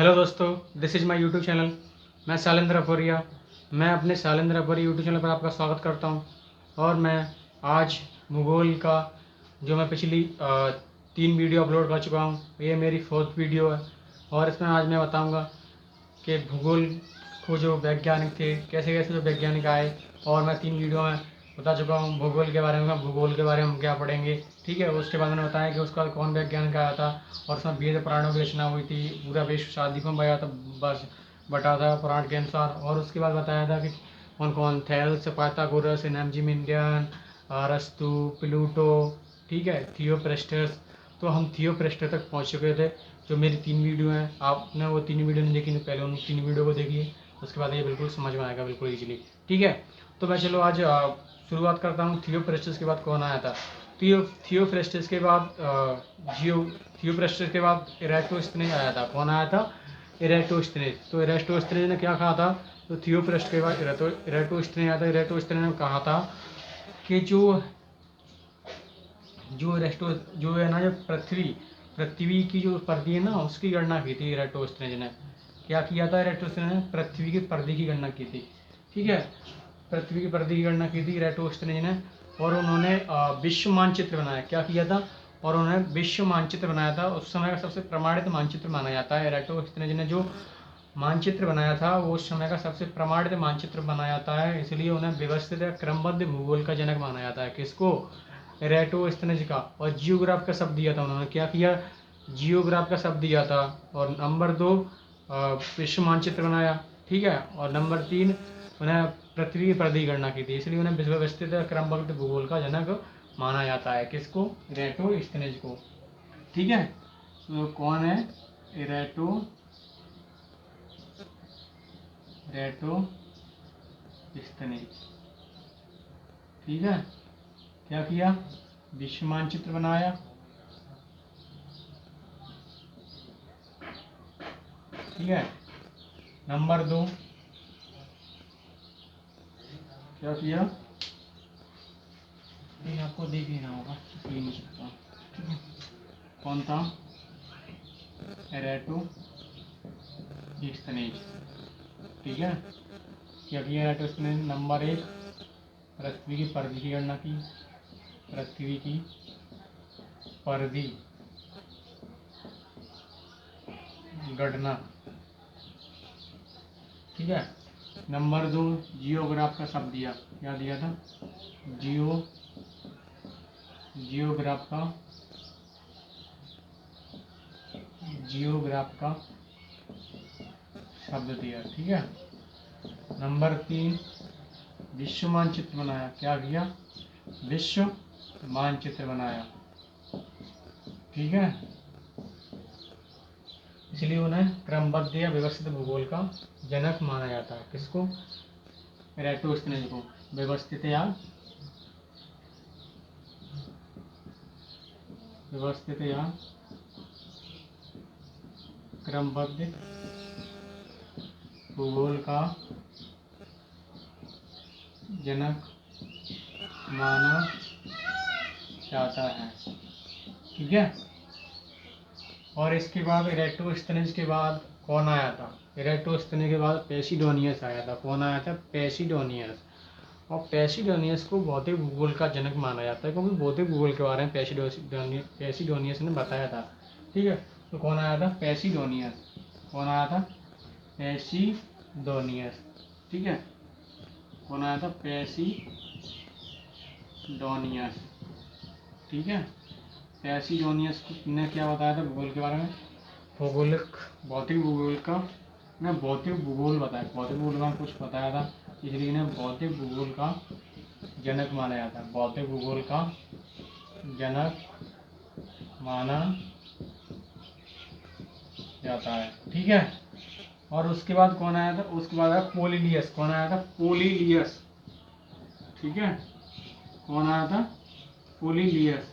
Hello दोस्तों, this is my YouTube channel. मैं Shailendra aporia. मैं अपने शैलेंद्र अपोरिया यूट्यूब चैनल पर आपका स्वागत करता हूं। और मैं आज भूगोल का जो मैं पिछली 3 वीडियो अपलोड कर चुका हूं, ये मेरी 4th वीडियो है। और इसमें आज मैं बताऊंगा कि भूगोल को जो वैज्ञानिक थे, कैसे कैसे जो वैज्ञानिक आए। और मैं 3 वीडियो में बता चुका हूँ भूगोल के बारे में। भूगोल के बारे में हम क्या पढ़ेंगे, ठीक है। उसके बाद मैंने बताया कि उसका कौन वैज्ञानिक आया था, और उसमें वेद पुराणों की रचना हुई थी। पूरा विश्व शादिकों में बया था, बस बटा था पुराण के अनुसार। और उसके बाद बताया था कि कौन कौन थेल्स, पाइथागोरस, एनामजिमिंडियन, अरस्तु, प्लूटो, ठीक है, थियोप्रेस्टस। तो हम थियोप्रेस्टस तक पहुँच चुके थे। जो मेरी 3 वीडियो हैं, आपने वो 3 वीडियो नहीं देखी तो पहले उन 3 वीडियो को देखिए, उसके बाद ये बिल्कुल समझ में आएगा, बिल्कुल ईजिली, ठीक है। तो मैं चलो आज शुरुआत करता हूँ। थियोप्रेस्टस के बाद कौन आया था। थियोप्रेस्टस के बाद थियोप्रेस्टस के बाद इराटोस्थेनेस आया था। कौन आया था? इराटोस्थेनेस। तो इराटोस्थेनेस ने क्या कहा था? तो थियोप्रेस्टस के बाद इराटोस्थेनेस आया था। इराटोस्थेनेस ने कहा था कि जो जो रेस्टो जो है ना, जो पृथ्वी की जो परदी है ना, उसकी गणना की थी इराटोस्थेनेस ने। क्या किया था इराटोस्थेनेस ने? पृथ्वी की परदी की गणना की थी, ठीक है। पृथ्वी की परदी की गणना की थी इराटोस्थेनेस ने। और उन्होंने विश्व मानचित्र बनाया। क्या किया था? और उन्होंने विश्व मानचित्र बनाया था। उस समय का सबसे प्रमाणित मानचित्र माना जाता है। इराटोस्थेनेस ने जो मानचित्र बनाया था वो उस समय का सबसे प्रमाणित मानचित्र बनाया जाता है। इसलिए उन्हें व्यवस्थित क्रमबद्ध भूगोल का जनक माना जाता है। किसको? इराटोस्थेनेस का। और जियोग्राफ का शब्द दिया था उन्होंने। क्या किया? जियोग्राफ का शब्द दिया था। और नंबर 2 विश्व मानचित्र बनाया, ठीक है। और नंबर 3 उन्हें पृथ्वी की परिधि गणना की थी। इसलिए उन्हें व्यवस्थित क्रमबद्ध भूगोल का जनक माना जाता है। किसको? इराटोस्थेनेस को, ठीक है। तो कौन है? इराटोस्थेनेस, ठीक है। क्या किया? विश्व मानचित्र बनाया, ठीक है। नंबर 2 क्या किया? ये आपको देख लेना होगा, ये नहीं सकता, ठीक है। कौन था? इराटोस्थेनेस, ठीक है। क्या किया इराटोस्थेनेस? नंबर 1 पृथ्वी की परिधि की गणना की। पृथ्वी की परिधि गणना, ठीक है। नंबर 2 जियोग्राफ का शब्द दिया। क्या दिया था? जियोग्राफ का शब्द दिया, ठीक है। नंबर 3 विश्व मानचित्र बनाया। क्या किया? विश्व मानचित्र बनाया, ठीक है। इसलिए उन्हें क्रमबद्ध या व्यवस्थित भूगोल का जनक माना जाता है। किसको? इराटोस्थेनेस को। व्यवस्थित या क्रमबद्ध भूगोल का जनक माना जाता है, ठीक है। और इसके बाद इराटोस्थेनेस के बाद कौन आया था? इराटोस्थेनेस के बाद पेसिडोनियस आया था। कौन आया था? पेसिडोनियस। और पेसिडोनियस को भौतिक भूगोल का जनक माना जाता है, क्योंकि भौतिक भूगोल के बारे में पेसिडोनियस ने बताया था, ठीक है। तो कौन आया था? पेसिडोनियस। कौन आया था? पेसिडोनियस, ठीक है। कौन आया था? पेसिडोनियस, ठीक है। पेसिडोनियस ने क्या बताया था भूगोल के बारे में? भौतिक भूगोल का ने भौतिक भूगोल बताया। भौतिक भूगोल का कुछ बताया था, इसलिए इन्हें भौतिक भूगोल का जनक माना जाता है। भौतिक भूगोल का जनक माना जाता है, ठीक है। और उसके बाद कौन आया था? उसके बाद आया पोलिलियस। कौन आया था? पोलिलियस, ठीक है। कौन आया था? पोलिलियस।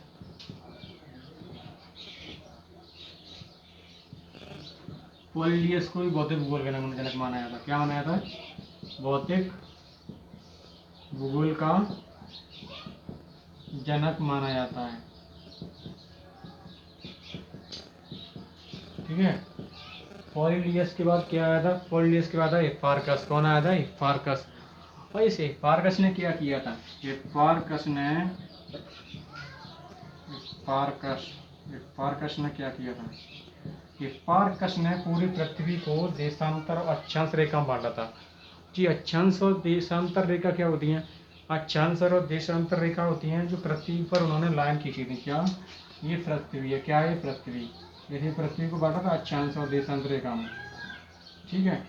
पोलिलियस को भी भौतिक भूगोल का जनक माना जाता है। क्या माना जाता है? भौतिक भूगोल का जनक माना जाता है, ठीक है। पॉलिलियस के बाद क्या आया था? पॉलिलियस के बाद आया हिप्पार्कस। कौन आया था? हिप्पार्कस। और इस हिप्पार्कस ने क्या किया था? हिप्पार्कस ने क्या किया था? हिप्पार्कस ने पूरी पृथ्वी को देशांतर और अक्षांश रेखा में बांटा था। जी, अक्षांश और देशांतर रेखा क्या होती हैं? अक्षांश और देशांतर रेखा होती हैं जो पृथ्वी पर उन्होंने लाइन खींची थी। क्या? ये पृथ्वी है। क्या है? पृथ्वी। जैसे पृथ्वी को बांटा था अक्षांश और देशांतर रेखा में। ठीक है,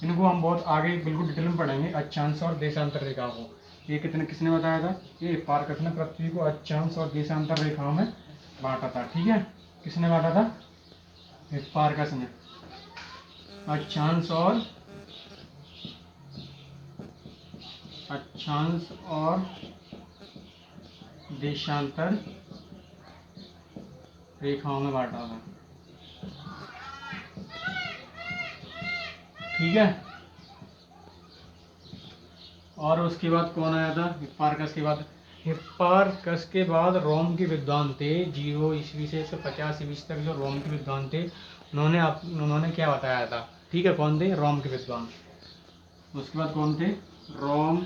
इनको हम बहुत आगे बिल्कुल डिटेल में पढ़ेंगे, अक्षांश और देशांतर रेखा को। ये किसने बताया था? ये हिप्पार्कस ने पृथ्वी को अक्षांश और देशांतर रेखाओं में बांटा था। ठीक है, किसने बांटा था? हिप्पार्कस ने। अक्षांश और देशांतर रेखाओं में बांटा था। ठीक है, और उसके बाद कौन आया था? हिप्पार्कस के बाद रोम के विद्वान थे। 0 ईस्वी से 50 ईस्वी तक जो रोम के विद्वान थे, उन्होंने क्या बताया था? ठीक है, कौन थे? रोम के विद्वान। उसके बाद कौन थे? रोम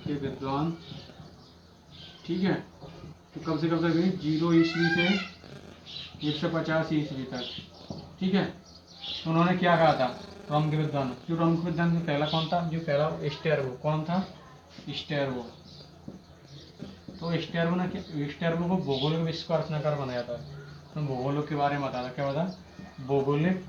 के विद्वान। ठीक है, तो कब से कब तक गई? 0 ईस्वी से 150 ईस्वी तक। ठीक है, तो उन्होंने क्या कहा था? रोम के विद्वान। जो रोम के विद्वान में पहला कौन था? जो पहला स्टेरगो। कौन था? स्टेरगो। तो स्टेरगो को भौगोलिक विश्व का रचनाकार बनाया था। तो भौगोलिक के बारे में बताया था। क्या बता? भौगोलिक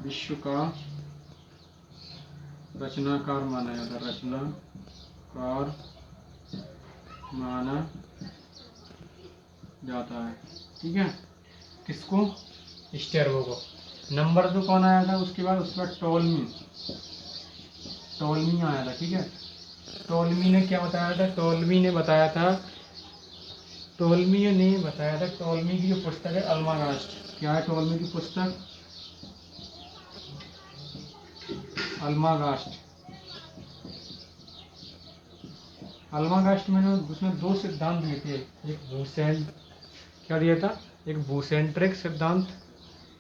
विश्व का रचनाकार माना जाता है। ठीक है, किसको? स्टेरगो को। नंबर 2 कौन आया था? उसके बाद टोलमी आया था। ठीक है, टोलमी ने क्या बताया था? टोलमी ने बताया था टोलमी की जो पुस्तक है अल्मागास्ट। क्या है टोलमी की पुस्तक? अल्मागास्ट में उसने 2 सिद्धांत दिए थे। क्या दिया था? एक भूसेंट्रिक सिद्धांत,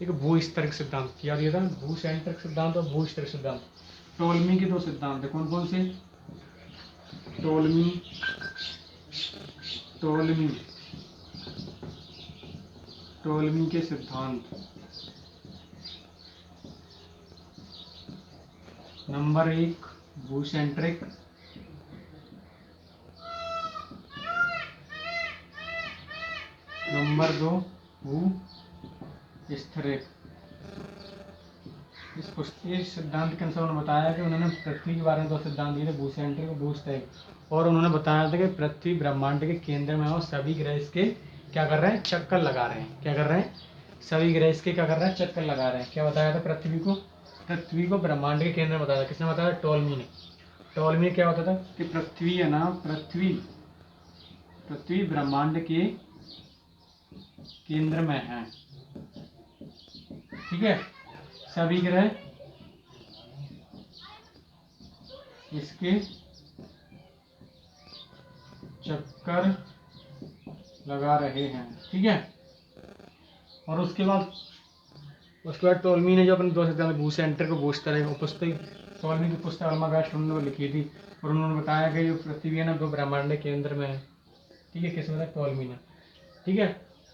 एक भूस्तरिक सिद्धांत। क्या दिया था? भूसेंट्रिक सिद्धांत और भूस्तरिक सिद्धांत। टोलमी के 2 सिद्धांत है। कौन कौन से? टोलमी के सिद्धांत। नंबर 1 भूसेंट्रिक, नंबर 2 भूस्तरिक। इस सिद्धांत के अनुसार उन्होंने बताया कि उन्होंने पृथ्वी के बारे में 2 सिद्धांत दिए थे, भूसेंट्रिक और भूस्तरिक। और उन्होंने बताया था कि पृथ्वी ब्रह्मांड के केंद्र में और सभी ग्रह इसके क्या कर रहे हैं? चक्कर लगा रहे हैं। क्या कर रहे हैं? सभी ग्रह इसके क्या कर रहे हैं? चक्कर लगा रहे हैं। क्या बताया था? पृथ्वी को ब्रह्मांड के केंद्र में बताया था। किसने बताया? टोलमी ने। टोलमी क्या होता था कि पृथ्वी है ना, पृथ्वी ब्रह्मांड के केंद्र में है। ठीक है, सभी ग्रह इसके चक्कर लगा रहे हैं। ठीक है, और उसके बाद टोलमी ने जो अपने 2 सिद्धांत भूसेंट्रिक को भूस्तरिक पुस्तक, टोलमी की पुस्तक अल्मागास्ट उन्होंने लिखी थी। और उन्होंने बताया कि जो पृथ्वी है ना, वो ब्रह्मांड के केंद्र में है। ठीक है, किसने बताया? टोलमी ने। ठीक है,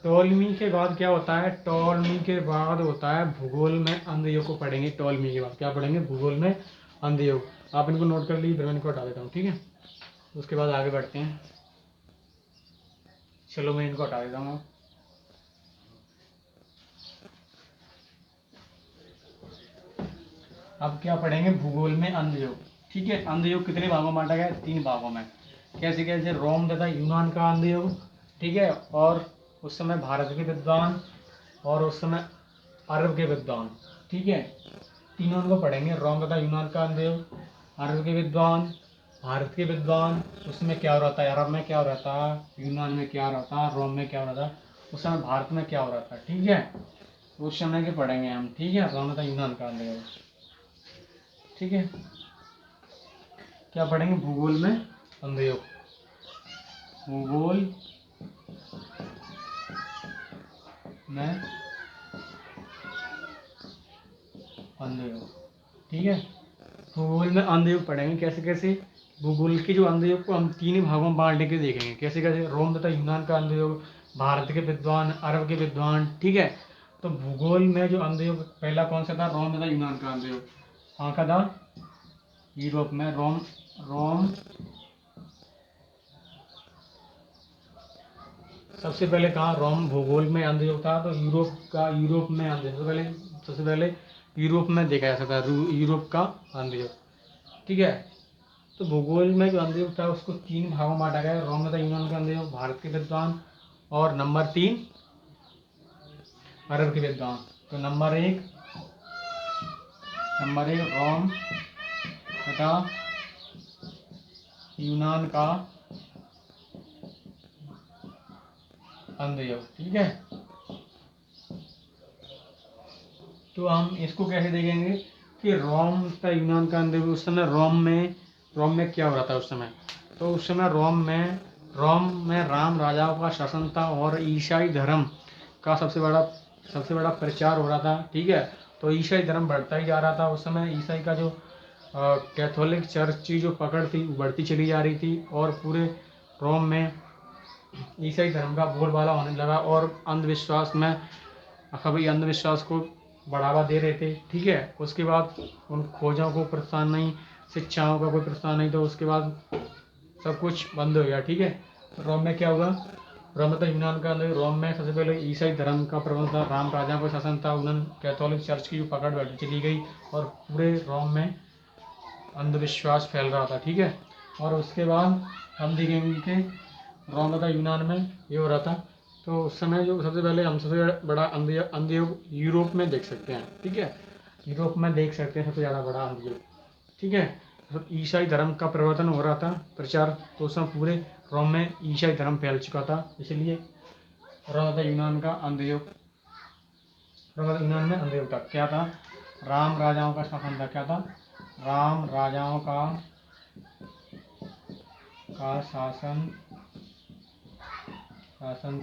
टोलमी के बाद क्या होता है? टोलमी के बाद होता है भूगोल में अंधयोग को पढ़ेंगे। टोलमी के बाद क्या पढ़ेंगे? भूगोल में अंधयोग। आप इनको नोट कर लीजिए, फिर मैं इनको हटा देता हूँ। ठीक है, उसके बाद आगे बढ़ते हैं। चलो मैं इनको हटा देता हूँ। अब क्या पढ़ेंगे? भूगोल में अंधयोग। ठीक है, अंधयोग कितने भागों में बांटा गया है? 3 भागों में। कैसे कैसे? रोम तथा यूनान का अंधयोग। ठीक है, और उस समय भारत के विद्वान और उस समय अरब के विद्वान। ठीक है, तीनों को पढ़ेंगे। रोम तथा यूनान का अंधयोग, अरब के विद्वान, भारत के विद्वान। उसमें क्या हो रहा था? अरब में क्या हो रहा था? यूनान में क्या हो रहा था? रोम में क्या हो रहा था? उस समय भारत में क्या हो रहा था? ठीक है, उस समय के पढ़ेंगे हम। ठीक है, रोम तथा यूनान का अंधयोग। ठीक है, क्या पढ़ेंगे? भूगोल में अंधयोग, भूगोल में अंधयोग। ठीक है, भूगोल में अंधयोग पढ़ेंगे कैसे कैसे। भूगोल के जो अंधयोग को हम तीन ही भागों में बांटने के देखेंगे कैसे कैसे। रोम तथा यूनान का अंधयोग, भारत के विद्वान, अरब के विद्वान। ठीक है, तो भूगोल में जो अंधयोग पहला कौन सा था? रोम तथा यूनान का अंधयोग। कहाँ का था? यूरोप में। रोम सबसे पहले कहाँ? रोम भूगोल में अंधयोग था, तो यूरोप में अंधयोग सबसे पहले यूरोप में देखा जा सकता है, यूरोप का अंधयोग। ठीक है, तो भूगोल में जो अंधयोग था उसको तीन भागों में बांटा गया, रोम तथा यूनान का अंधयोग, भारत के विद्वान, और नंबर 3 अरब के विद्वान। तो नंबर एक रोम तथा यूनान का अंधयोग। ठीक है, तो हम इसको कैसे देखेंगे कि रोम तथा यूनान का अंधयोग। उस समय रोम में क्या हो रहा था उस समय? तो उस समय रोम में राम राजाओं का शासन था और ईसाई धर्म का सबसे बड़ा प्रचार हो रहा था। ठीक है, तो ईसाई धर्म बढ़ता ही जा रहा था। उस समय ईसाई का जो कैथोलिक चर्च की जो पकड़ थी वो बढ़ती चली जा रही थी, और पूरे रोम में ईसाई धर्म का बोलबाला होने लगा, और अंधविश्वास को बढ़ावा दे रहे थे। ठीक है, उसके बाद उन खोजों को प्रोत्साहन नहीं, शिक्षाओं का कोई प्रोत्साहन नहीं, तो उसके बाद सब कुछ बंद हो गया। ठीक है, तो रोम में क्या हुआ? रोम तथा यूनान का अंदर रोम में सबसे पहले ईसाई धर्म का प्रबंध था, राम राजा का शासन था, उन्होंने कैथोलिक चर्च की पकड़ बढ़ती चली गई और पूरे रोम में अंधविश्वास फैल रहा था। ठीक है, और उसके बाद हम देखेंगे कि रोम तथा यूनान में ये हो रहा था। तो उस समय जो सबसे बड़ा अंधयोग यूरोप में देख सकते हैं। ठीक है, यूरोप में देख सकते हैं सबसे ज़्यादा बड़ा अंधयोग। ठीक है, तो ईसाई धर्म का प्रवर्तन हो रहा था, प्रचार। तो उस समय पूरे रोम में ईसाई धर्म फैल चुका था, इसलिए रोम तथा यूनान में अंधयोग था। क्या था? राम राजाओं का शासन था। क्या था? राम राजाओं का शासन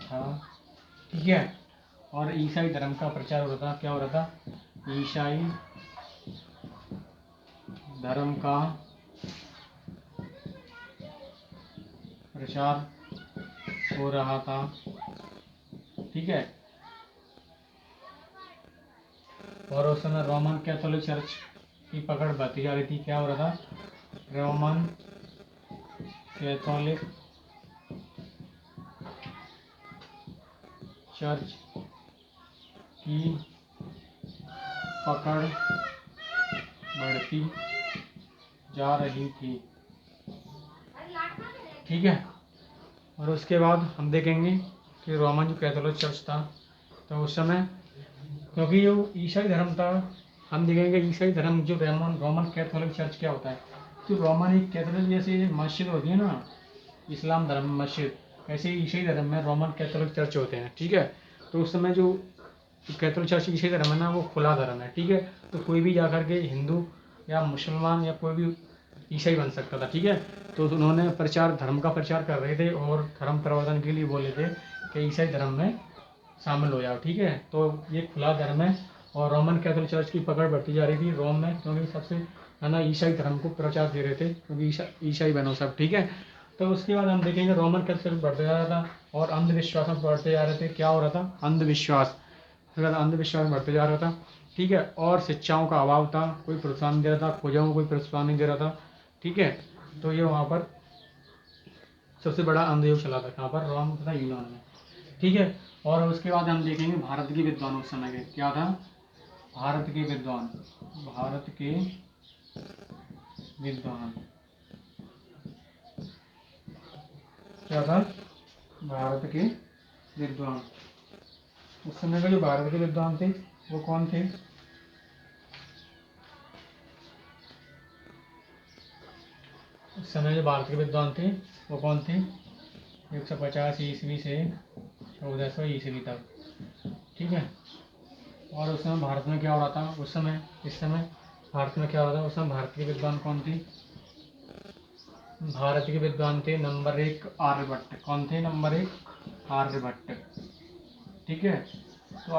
था। ठीक है, और ईसाई धर्म का प्रचार हो रहा था। क्या हो रहा था? ईसाई धर्म का प्रचार हो रहा था। ठीक है, और उस समय रोमन कैथोलिक चर्च की पकड़ बढ़ती जा रही थी। क्या हो रहा था? रोमन कैथोलिक चर्च की पकड़ बढ़ती जा रही थी। ठीक है, और उसके बाद हम देखेंगे कि रोमन जो कैथोलिक चर्च था, तो उस समय क्योंकि जो ईसाई धर्म था, हम देखेंगे ईसाई धर्म जो रोमन कैथोलिक चर्च क्या होता है। तो रोमन एक कैथोलिक जैसे मस्जिद होती है ना, इस्लाम धर्म में मस्जिद, ऐसे ही ईसाई धर्म में रोमन कैथोलिक चर्च होते हैं। ठीक है, तो उस समय जो कैथोलिक चर्च ईसाई धर्म है ना, वो खुला धर्म है। ठीक है, तो कोई भी जाकर के हिंदू या मुसलमान या कोई भी ईसाई बन सकता था। ठीक है, तो उन्होंने धर्म का प्रचार कर रहे थे और धर्म प्रवर्तन के लिए बोले थे कि ईसाई धर्म में शामिल हो जाओ। ठीक है, तो ये खुला धर्म है, और रोमन कैथोलिक चर्च की पकड़ बढ़ती जा रही थी रोम में, क्योंकि सबसे है ना ईसाई धर्म को प्रचार दे रहे थे, क्योंकि ईसाई बनो सब। ठीक है, तो उसके बाद हम देखेंगे रोमन कैथोलिक बढ़ते जा रहा था और अंधविश्वास में बढ़ते जा रहे थे। क्या हो रहा था? अंधविश्वास बढ़ते जा रहा था। ठीक है, और शिक्षाओं का अभाव था, कोई प्रोत्साहन नहीं दे रहा था, खोजों को कोई प्रोत्साहन नहीं दे रहा था। ठीक है, तो ये वहाँ पर सबसे बड़ा अंधयोग चला था। कहाँ पर? रोम तथा यूनान में। ठीक है, और उसके बाद हम देखेंगे भारत के विद्वान उस समय के। क्या था? भारत के विद्वान क्या था? भारत के विद्वान। उस समय के जो भारत के विद्वान थे वो कौन थे? उस समय जो भारत के विद्वान थे वो कौन थे? 150 ईस्वी से 1400 ईस्वी तक। ठीक है, और उस समय भारत में क्या हो रहा था? इस समय भारत में क्या होता है उस समय? भारत के विद्वान कौन थे? भारत के विद्वान थे नंबर 1 आर्यभट्ट। कौन थे नंबर 1? आर्यभट्ट। ठीक है, तो